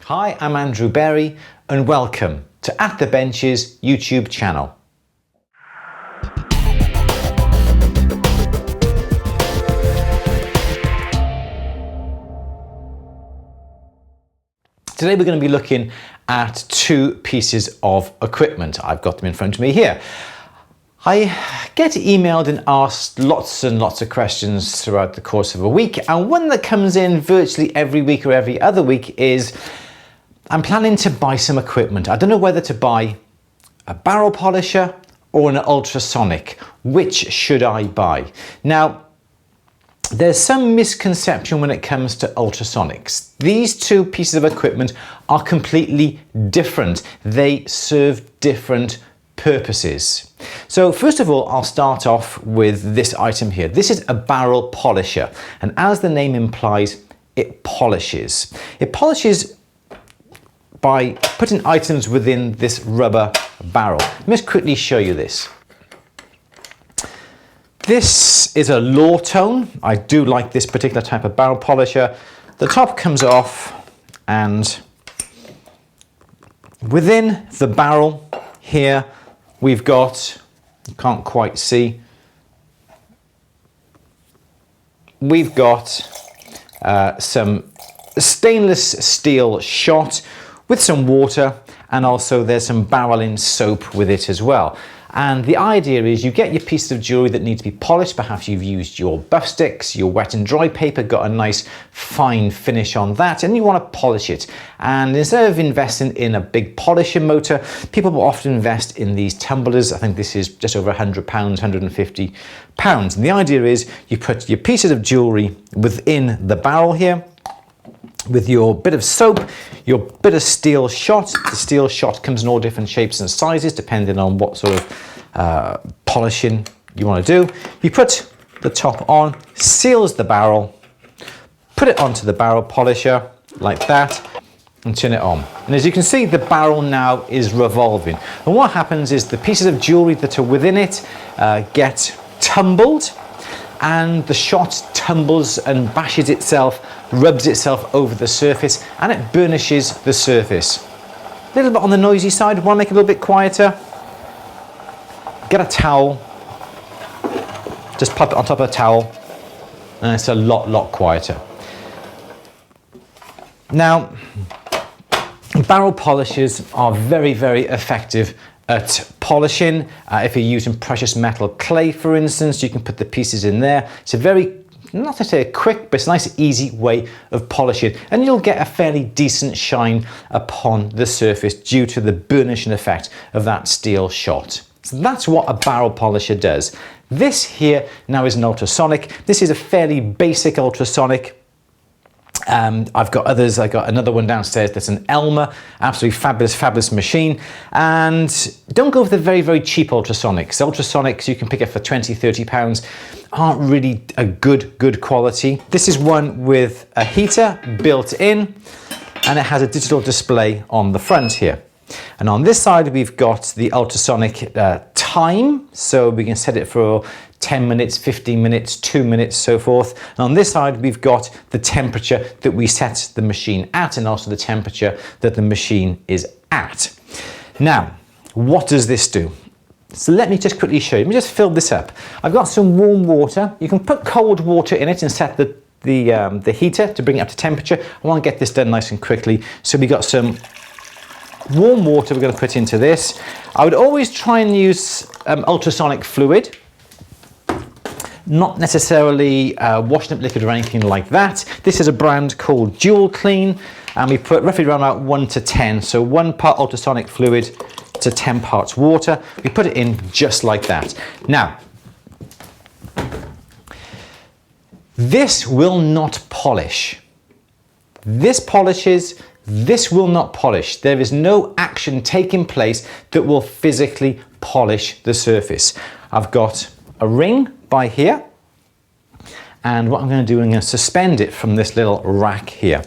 Hi, I'm Andrew Berry and welcome to At the Bench's YouTube channel. Today we're going to be looking at two pieces of equipment. I've got them in front of me here. I get emailed and asked lots and lots of questions throughout the course of a week, and one that comes in virtually every week or every other week is, I'm planning to buy some equipment. I don't know whether to buy a barrel polisher or an ultrasonic. Which should I buy? Now, there's some misconception when it comes to ultrasonics. These two pieces of equipment are completely different. They serve different purposes. So first of all, I'll start off with this item here. This is a barrel polisher, and as the name implies, it polishes. It polishes by putting items within this rubber barrel. Let me just quickly show you this. This is a low tone. I do like this particular type of barrel polisher. The top comes off, and within the barrel here, we've got, you can't quite see, we've got some stainless steel shot with some water, and also there's some barreling soap with it as well. And the idea is you get your piece of jewellery that needs to be polished. Perhaps you've used your buff sticks, your wet and dry paper, got a nice fine finish on that, and you want to polish it. And instead of investing in a big polishing motor, people will often invest in these tumblers. I think this is just over £100, £150. And the idea is you put your pieces of jewellery within the barrel here, with your bit of soap, your bit of steel shot. The steel shot comes in all different shapes and sizes depending on what sort of polishing you want to do. You put the top on, seals the barrel, put it onto the barrel polisher like that, and turn it on. And as you can see, the barrel now is revolving. And what happens is the pieces of jewellery that are within it get tumbled, and the shot tumbles and bashes itself, rubs itself over the surface, and it burnishes the surface. A little bit on the noisy side. Want to make it a little bit quieter? Get a towel, just pop it on top of a towel, and it's a lot quieter. Now, barrel polishers are very effective at polishing. If you're using precious metal clay, for instance, you can put the pieces in there. It's a very, not to say a quick, but it's a nice easy way of polishing, and you'll get a fairly decent shine upon the surface due to the burnishing effect of that steel shot. So that's what a barrel polisher does. This here now is an ultrasonic. This is a fairly basic ultrasonic. I've got others. I got another one downstairs that's an Elmer, absolutely fabulous machine. And don't go for the very cheap ultrasonics. Ultrasonics you can pick up for 20, 30 pounds aren't really a good quality. This is one with a heater built in, and it has a digital display on the front here. And on this side we've got the ultrasonic time, so we can set it for 10 minutes, 15 minutes, 2 minutes, so forth. And on this side, we've got the temperature that we set the machine at, and also the temperature that the machine is at. Now, what does this do? So let me just quickly show you. Let me just fill this up. I've got some warm water. You can put cold water in it and set the heater to bring it up to temperature. I want to get this done nice and quickly. So we've got some warm water we're going to put into this. I would always try and use ultrasonic fluid. Not necessarily washing up liquid or anything like that. This is a brand called Dual Clean, and we put roughly around about 1 to 10. So 1 part ultrasonic fluid to 10 parts water. We put it in just like that. Now, this will not polish. This polishes, this will not polish. There is no action taking place that will physically polish the surface. I've got a ring by here, and what I'm going to do, I'm going to suspend it from this little rack here.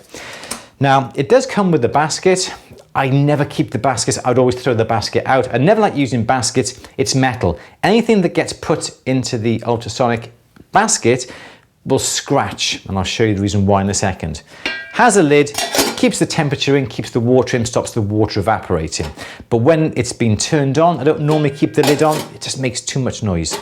Now, it does come with the basket. I never keep the baskets. I would always throw the basket out. I never like using baskets. It's metal. Anything that gets put into the ultrasonic basket will scratch, and I'll show you the reason why in a second. Has a lid, keeps the temperature in, keeps the water in, stops the water evaporating. But when it's been turned on, I don't normally keep the lid on, it just makes too much noise.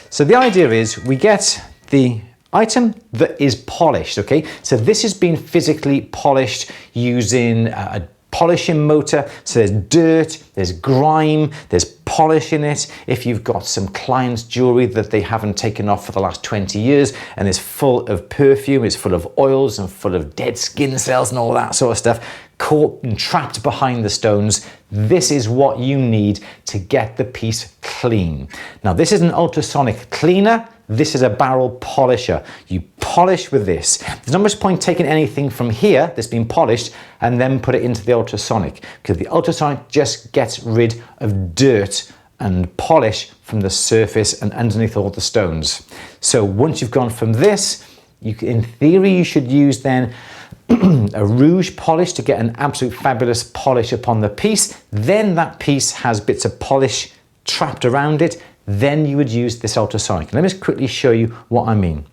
So the idea is we get the item that is polished, okay? So this has been physically polished using a polishing motor. So there's dirt, there's grime, there's polish in it. If you've got some client's jewelry that they haven't taken off for the last 20 years and it's full of perfume, it's full of oils and full of dead skin cells and all that sort of stuff, caught and trapped behind the stones, this is what you need to get the piece clean. Now, this is an ultrasonic cleaner. This is a barrel polisher. You polish with this. There's not much point taking anything from here that's been polished and then put it into the ultrasonic, because the ultrasonic just gets rid of dirt and polish from the surface and underneath all the stones. So once you've gone from this, in theory, you should use then a rouge polish to get an absolute fabulous polish upon the piece. Then that piece has bits of polish trapped around it. Then you would use this ultrasonic. Let me just quickly show you what I mean.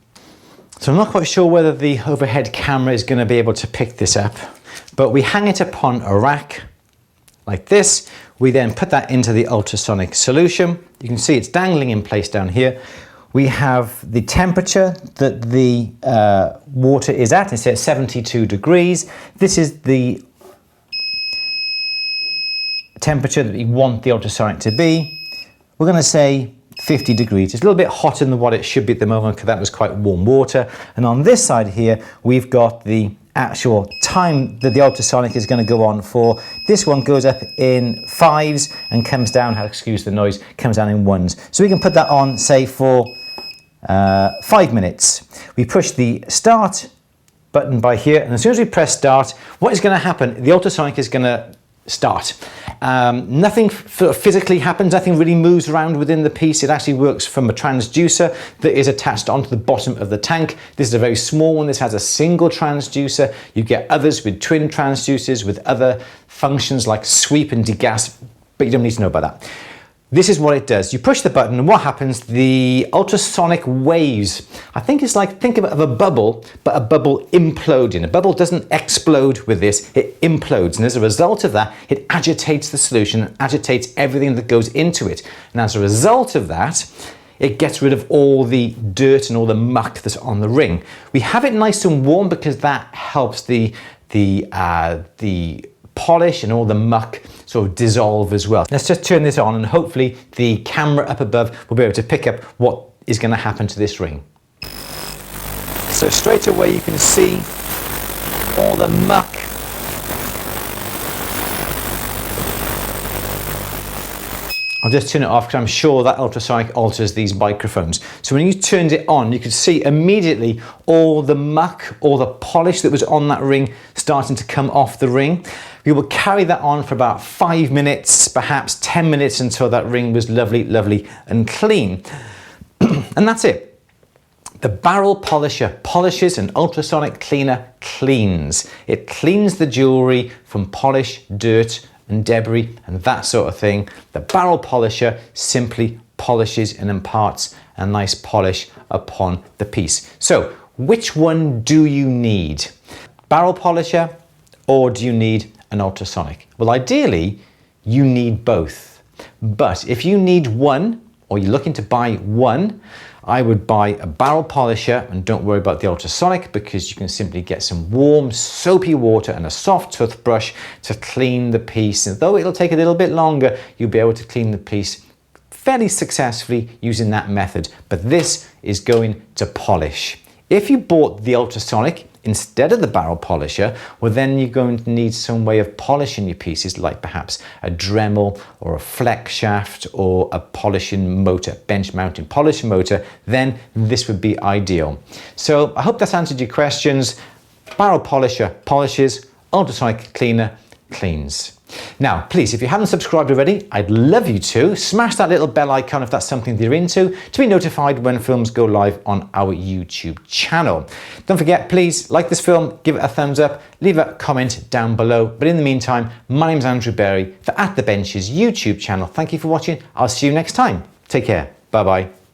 So I'm not quite sure whether the overhead camera is going to be able to pick this up, but we hang it upon a rack like this. We then put that into the ultrasonic solution. You can see it's dangling in place down here. We have the temperature that the water is at. It's at 72 degrees. This is the temperature that we want the ultrasonic to be. We're going to say 50 degrees. It's a little bit hotter than what it should be at the moment because that was quite warm water. And on this side here, we've got the actual time that the ultrasonic is going to go on for. This one goes up in 5s and comes down, excuse the noise, comes down in 1s. So we can put that on, say, for 5 minutes. We push the start button by here, and as soon as we press start, what is going to happen? The ultrasonic is going to start. Nothing physically happens, nothing really moves around within the piece. It actually works from a transducer that is attached onto the bottom of the tank. This is a very small one. This has a single transducer. You get others with twin transducers with other functions like sweep and degas, but you don't need to know about that. This is what it does. You push the button and what happens? The ultrasonic waves. I think it's like, think of a bubble, but a bubble imploding. A bubble doesn't explode with this, it implodes. And as a result of that, it agitates the solution, agitates everything that goes into it. And as a result of that, it gets rid of all the dirt and all the muck that's on the ring. We have it nice and warm because that helps the polish and all the muck sort of dissolve as well. Let's just turn this on and hopefully the camera up above will be able to pick up what is going to happen to this ring. So straight away you can see all the muck. I'll just turn it off because I'm sure that ultrasonic alters these microphones. So when you turned it on, you could see immediately all the muck, all the polish that was on that ring starting to come off the ring. We will carry that on for about 5 minutes, perhaps 10 minutes until that ring was lovely, lovely and clean. And that's it. The barrel polisher polishes and ultrasonic cleaner cleans. It cleans the jewelry from polish, dirt, and debris and that sort of thing. The barrel polisher simply polishes and imparts a nice polish upon the piece. So which one do you need? Barrel polisher, or do you need an ultrasonic? Well, ideally you need both, but if you need one or you're looking to buy one, I would buy a barrel polisher and don't worry about the ultrasonic because you can simply get some warm soapy water and a soft toothbrush to clean the piece. And though it'll take a little bit longer, you'll be able to clean the piece fairly successfully using that method. But this is going to polish. If you bought the ultrasonic instead of the barrel polisher, well then you're going to need some way of polishing your pieces, like perhaps a Dremel or a flex shaft or a polishing motor, bench mounted polishing motor. Then this would be ideal. So I hope that's answered your questions. Barrel polisher polishes, ultrasonic cleaner cleans. Now, please, if you haven't subscribed already, I'd love you to. Smash that little bell icon if that's something that you're into to be notified when films go live on our YouTube channel. Don't forget, please like this film, give it a thumbs up, leave a comment down below. But in the meantime, my name's Andrew Berry for At The Bench's YouTube channel. Thank you for watching. I'll see you next time. Take care. Bye-bye.